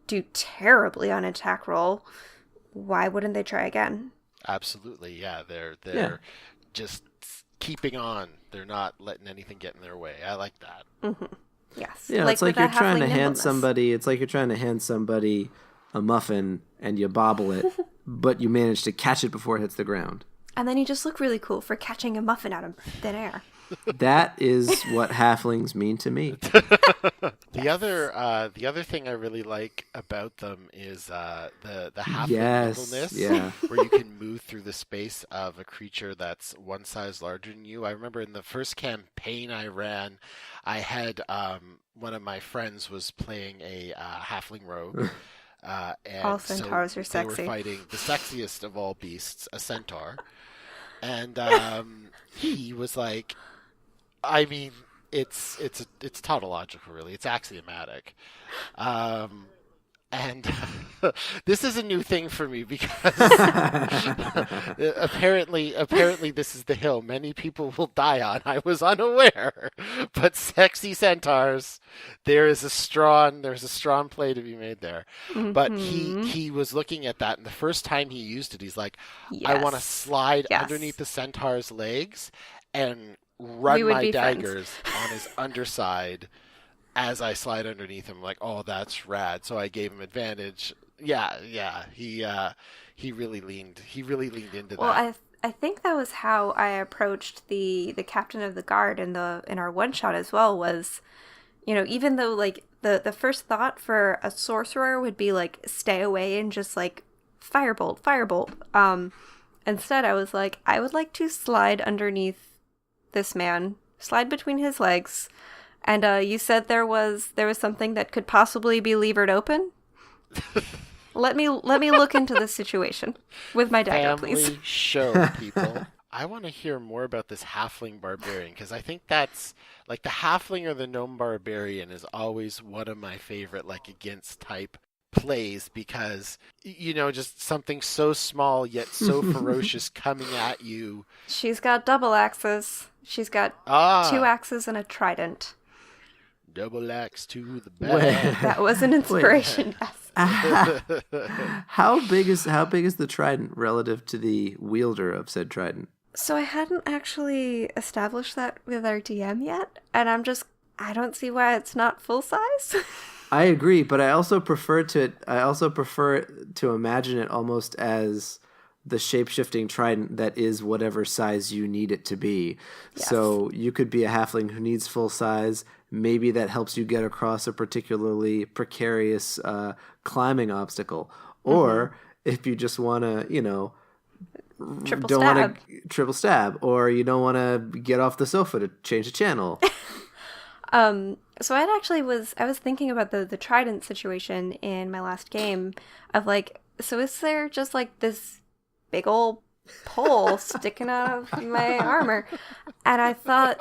do terribly on attack roll, why wouldn't they try again? Absolutely, yeah. They're just keeping on. They're not letting anything get in their way. I like that. Mm-hmm. Yes. Yeah, it's like you're trying to hand somebody. It's like you're trying to hand somebody a muffin and you bobble it, but you manage to catch it before it hits the ground. And then you just look really cool for catching a muffin out of thin air. That is what halflings mean to me. The other thing I really like about them is the halfling Yes, nimbleness, yeah. where you can move through the space of a creature that's one size larger than you. I remember in the first campaign I ran, I had one of my friends was playing a halfling rogue. All And so centaurs are they were sexy. fighting the sexiest of all beasts, a centaur. And he was like, I mean, it's tautological, really. It's axiomatic. Um, and this is a new thing for me because apparently this is the hill many people will die on. I was unaware, but sexy centaurs, there's a strong play to be made there. But he was looking at that, and the first time he used it, he's like, I want to Yes. slide Yes. underneath the centaur's legs and We run would my be friends. daggers on his underside as I slide underneath him. Like, oh, that's rad. So I gave him advantage. Yeah. He really leaned into Well, that. I think that was how I approached the captain of the guard in our one shot as well. Was, even though like the first thought for a sorcerer would be like stay away and just like firebolt. Instead I was like, I would like to slide underneath this man, slide between his legs. And you said there was something that could possibly be levered open. Let me look into this situation with my dagger, Family please. show, people. I want to hear more about this halfling barbarian because I think that's like the halfling or the gnome barbarian is always one of my favorite like against type plays because just something so small yet so ferocious coming at you. She's got double axes. She's got 2 axes and a trident. Double axe to the Wait. back. That was an inspiration. Yes. How big is the trident relative to the wielder of said trident? So I hadn't actually established that with our DM yet, and I don't see why it's not full size. I agree, but I also prefer to imagine it almost as the shape-shifting trident that is whatever size you need it to be. Yes. So you could be a halfling who needs full size. Maybe that helps you get across a particularly precarious climbing obstacle. Or if you just want to, triple stab, or you don't want to get off the sofa to change the channel. So I was thinking about the trident situation in my last game of like, so is there just like this big old pole sticking out of my armor? And I thought,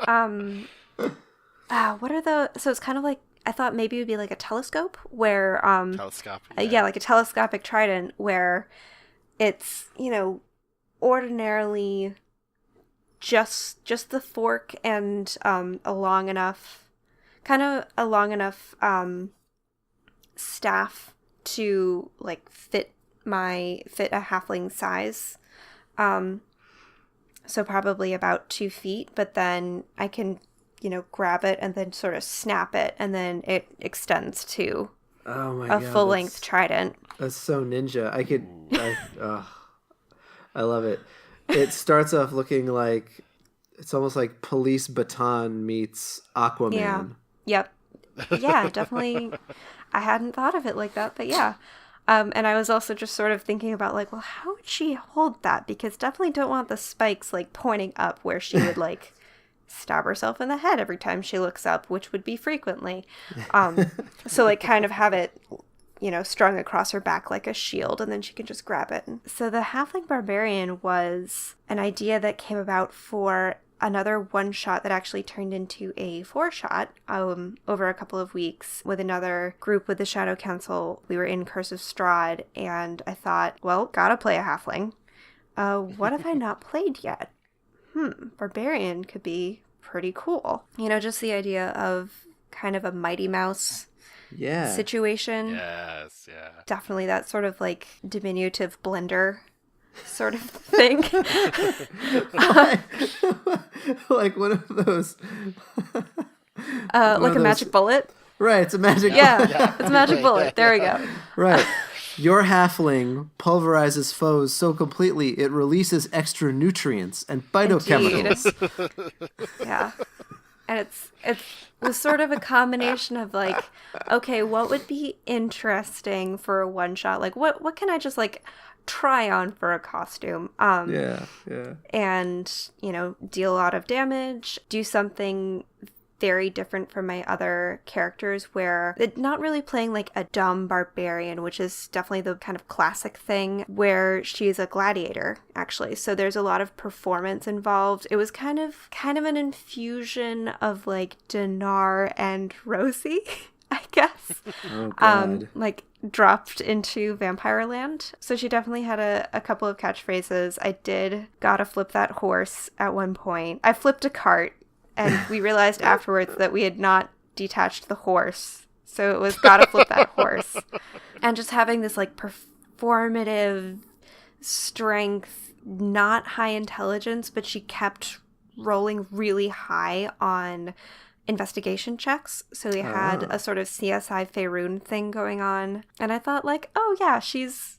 so it's kind of like, I thought maybe it would be like a telescope where, Telescopic. yeah, like a telescopic trident where it's, ordinarily just the fork and a long enough staff to like fit a halfling size. So probably about 2 feet, but then I can, grab it and then sort of snap it, and then it extends to a full-length trident. That's so ninja. I love it. It starts off looking like it's almost like police baton meets Aquaman. Yeah. Yep. Yeah, definitely. I hadn't thought of it like that, but yeah. And I was also just sort of thinking about like, well, how would she hold that? Because definitely don't want the spikes like pointing up where she would like stab herself in the head every time she looks up, which would be frequently. So like kind of have it, strung across her back like a shield, and then she can just grab it. So the Halfling Barbarian was an idea that came about for another one-shot that actually turned into a 4-shot over a couple of weeks with another group with the Shadow Council. We were in Curse of Strahd, and I thought, well, gotta play a halfling. What have I not played yet? Barbarian could be pretty cool. Just the idea of kind of a Mighty Mouse situation. Yes, yeah. Definitely that sort of like diminutive blender sort of thing. Like one of those. Like a magic bullet. Right, it's a magic bullet. Yeah, it's a magic bullet. There we go. Right. Your halfling pulverizes foes so completely it releases extra nutrients and phytochemicals. Yeah. And it was sort of a combination of like, okay, what would be interesting for a one shot? Like what can I just like try on for a costume? Yeah. And, deal a lot of damage, do something very different from my other characters where it's not really playing like a dumb barbarian, which is definitely the kind of classic thing where she's a gladiator, actually. So there's a lot of performance involved. It was kind of an infusion of like Dinar and Rosie, I guess. Oh, God. Like dropped into Vampire Land. So she definitely had a couple of catchphrases. I did gotta flip that horse at one point. I flipped a cart. And we realized afterwards that we had not detached the horse. So it was gotta flip that horse. And just having this like performative strength, not high intelligence, but she kept rolling really high on investigation checks. So we had a sort of CSI Faerun thing going on. And I thought like, oh yeah, she's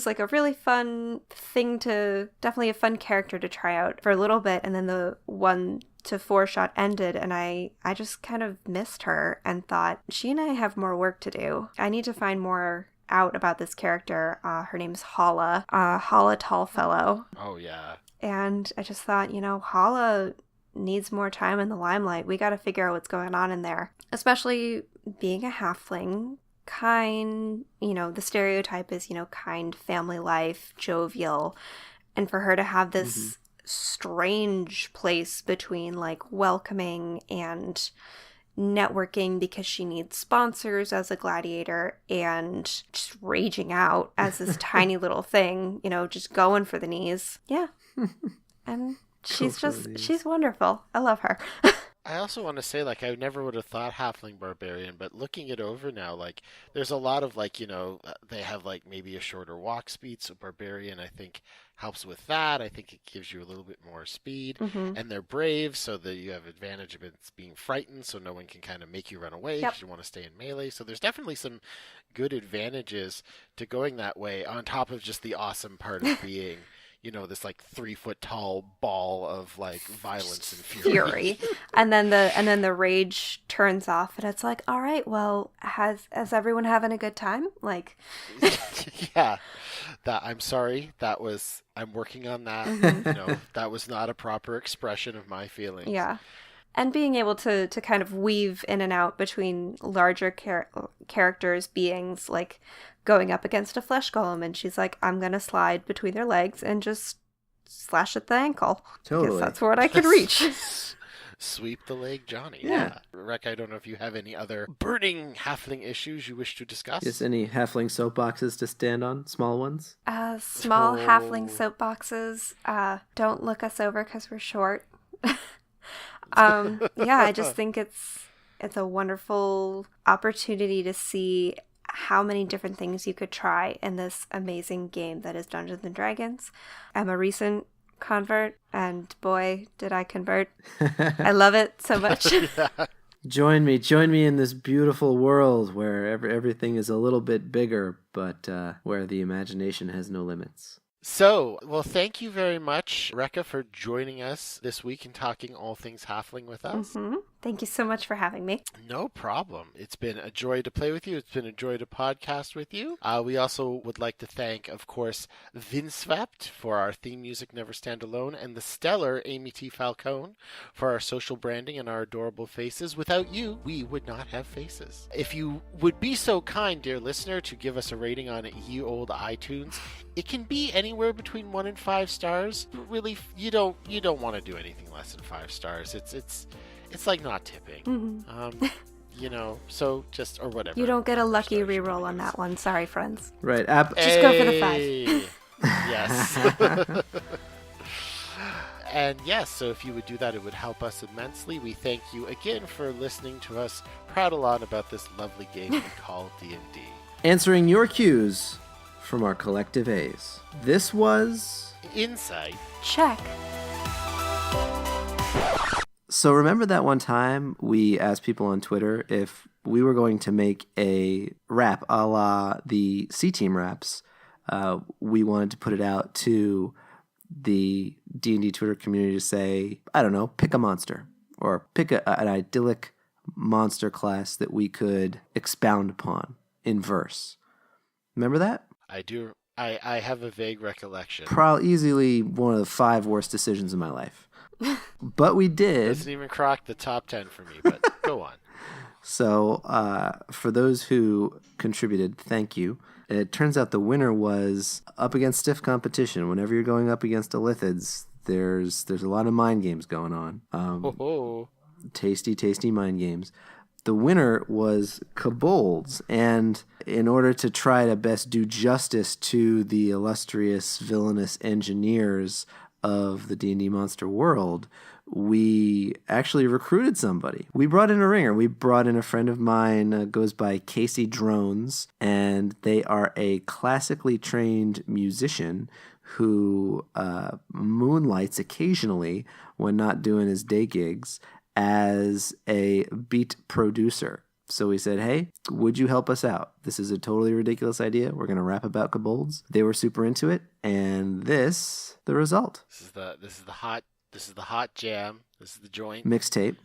like a really fun thing definitely a fun character to try out for a little bit. And then the 1 to 4 shot ended and I just kind of missed her and thought, she and I have more work to do. I need to find more out about this character. Her name's Hala. Hala Tallfellow. Oh, yeah. And I just thought, Hala needs more time in the limelight. We got to figure out what's going on in there. Especially being a halfling. Kind, the stereotype is, kind family life, jovial. And for her to have this strange place between like welcoming and networking because she needs sponsors as a gladiator and just raging out as this tiny little thing, just going for the knees. Yeah. And she's wonderful. I love her. I also want to say, like, I never would have thought halfling barbarian, but looking it over now, like, there's a lot of, like, they have, like, maybe a shorter walk speed, so barbarian, I think, helps with that. I think it gives you a little bit more speed, and they're brave, so that you have advantage of it being frightened, so no one can kind of make you run away because you want to stay in melee. So there's definitely some good advantages to going that way, on top of just the awesome part of being... this like 3-foot tall ball of like violence and fury. And then the rage turns off and it's like, all right, well, has everyone having a good time? Like, yeah, I'm sorry. I'm working on that. That was not a proper expression of my feelings. Yeah. And being able to kind of weave in and out between larger characters, beings, like going up against a flesh golem, and she's like, I'm going to slide between their legs and just slash at the ankle. Totally. Because that's what I can reach. Sweep the leg, Johnny. Yeah. Rek, I don't know if you have any other burning halfling issues you wish to discuss. Just any halfling soapboxes to stand on? Small ones? Small halfling soapboxes. Don't look us over because we're short. I just think it's a wonderful opportunity to see how many different things you could try in this amazing game that is Dungeons and Dragons. I'm a recent convert, and boy, did I convert. I love it so much. Join me in this beautiful world where everything is a little bit bigger, but where the imagination has no limits. So, well, thank you very much, Rekka, for joining us this week and talking all things halfling with us. Thank you so much for having me. No problem. It's been a joy to play with you. It's been a joy to podcast with you. We also would like to thank, of course, Vinswept for our theme music, Never Stand Alone, and the stellar Amy T. Falcone for our social branding and our adorable faces. Without you, we would not have faces. If you would be so kind, dear listener, to give us a rating on ye old iTunes, it can be anywhere between 1 and 5 stars. But really, you don't want to do anything less than 5 stars. It's like not tipping. So just, or whatever. You don't get a lucky reroll on that one. Sorry, friends. Right. Just go for the 5. Yes. And yes, so if you would do that, it would help us immensely. We thank you again for listening to us prattle on about this lovely game we call D&D. Answering your cues from our collective A's. This was... Insight. Check. So remember that one time we asked people on Twitter if we were going to make a rap a la the C-Team raps. We wanted to put it out to the D&D Twitter community to say, I don't know, pick a monster or pick an idyllic monster class that we could expound upon in verse. Remember that? I do. I have a vague recollection. Probably easily one of the 5 worst decisions in my life. But we did. Doesn't even crack the top 10 for me, but go on. So for those who contributed, thank you. It turns out the winner was up against stiff competition. Whenever you're going up against Illithids, there's a lot of mind games going on. Tasty mind games. The winner was Kobolds, and in order to try to best do justice to the illustrious villainous engineers of the D&D monster world, we actually recruited somebody. We brought in a ringer. We brought in a friend of mine, goes by Casey Drones, and they are a classically trained musician who moonlights occasionally when not doing his day gigs as a beat producer. So we said, hey, would you help us out? This is a totally ridiculous idea. We're going to rap about kobolds. They were super into it, and the result. This is the hot jam. This is the joint. Mixtape.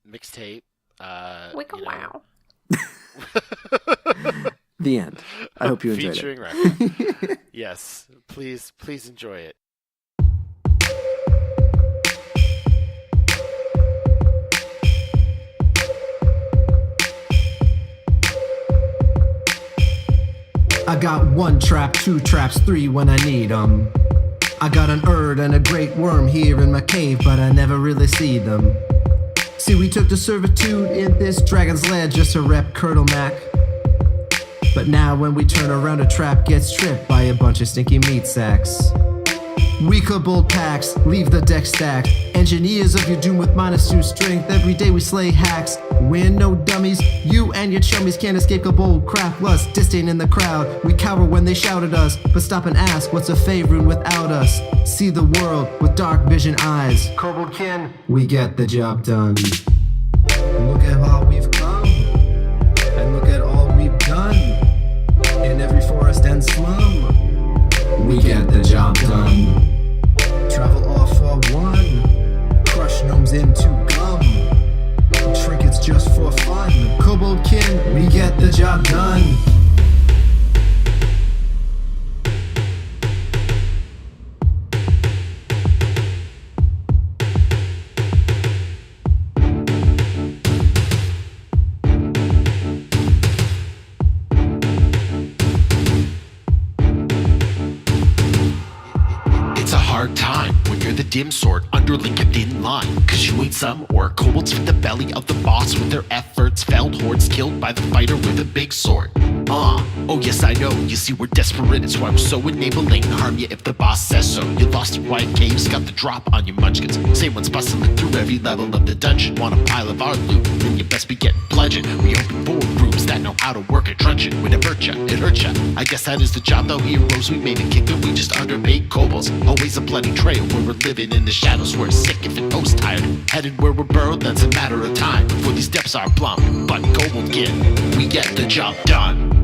Mixtape. Wow. The end. I hope you enjoyed Featuring it. record. Yes. Please enjoy it. I got 1 trap, 2 traps, 3 when I need 'em. I got an Erd and a great worm here in my cave, but I never really see them. See, we took the servitude in this dragon's lair just to rep Curdle Mac. But now when we turn around, a trap gets tripped by a bunch of stinky meat sacks. We kobold packs, leave the deck stacked. Engineers of your doom with -2 strength. Every day we slay hacks. We're no dummies. You and your chummies can't escape kobold crap. Lust, disdain in the crowd. We cower when they shout at us. But stop and ask, what's a favorite without us? See the world with dark vision eyes. Kobold kin, we get the job done. Look at how we've come. And look at all we've done. In every forest and slum, we get the job done. Travel off for 1. Crush gnomes into gum. Trinkets just for fun. Kobold kin, we get the job done. Dim sort, underling a thin line. Cause you ain't some orc. Kobolds fit the belly of the boss with their efforts. Felled hordes killed by the fighter with a big sword. Oh yes I know, you see we're desperate. It's why we're so enabling. Harm you if the boss says so. You lost in quiet caves, got the drop on your munchkins. Same one's bustling through every level of the dungeon. Want a pile of our loot, then you best be getting bludgeoned. We open 4 rooms that know how to work a truncheon. When it hurt ya, it hurt ya. I guess that is the job though. Heroes we made a kick, but we just underpaid kobolds. Always a bloody trail where we're living in the shadows. We're sick if it goes tired. Headed where we're burrowed, that's a matter of time before these depths are plumbed. But kobold kin, we get the job done.